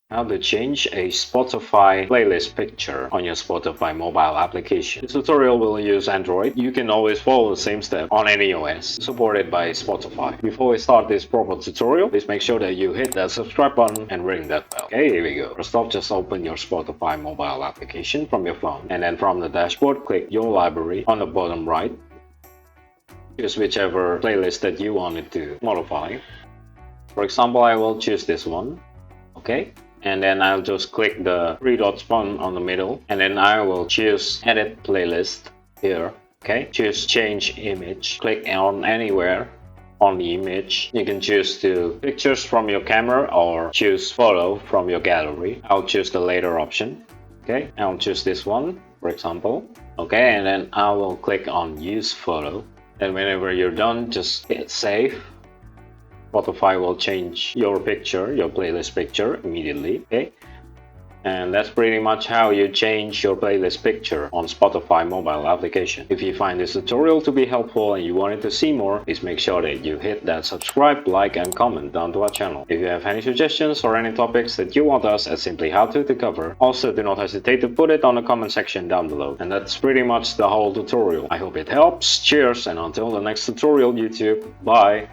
How to change a Spotify playlist picture on your Spotify mobile application. This tutorial will use Android. You can always follow the same step on any OS supported by Spotify. Before we start this proper tutorial, please make sure that you hit that subscribe button and ring that bell. Okay, here we go. First off, just open your Spotify mobile application from your phone, and then from the dashboard, click your library on the bottom right. Choose whichever playlist that you wanted to modify. For example, I will choose this one. Okay. And then I'll just click the three dots button on the middle, and then I will choose edit playlist here. Okay, choose change image, click on anywhere on the image. You can choose to pictures from your camera or choose photo from your gallery. I'll choose the later option. Okay, I'll choose this one for example. Okay, and then I will click on use photo, and whenever you're done, just hit save. Spotify will change your picture, your playlist picture immediately, okay? And that's pretty much how you change your playlist picture on Spotify mobile application. If you find this tutorial to be helpful and you wanted to see more, please make sure that you hit that subscribe, like and comment down to our channel. If you have any suggestions or any topics that you want us at Simply How to cover, also do not hesitate to put it on the comment section down below. And that's pretty much the whole tutorial. I hope it helps. Cheers, and until the next tutorial, YouTube. Bye!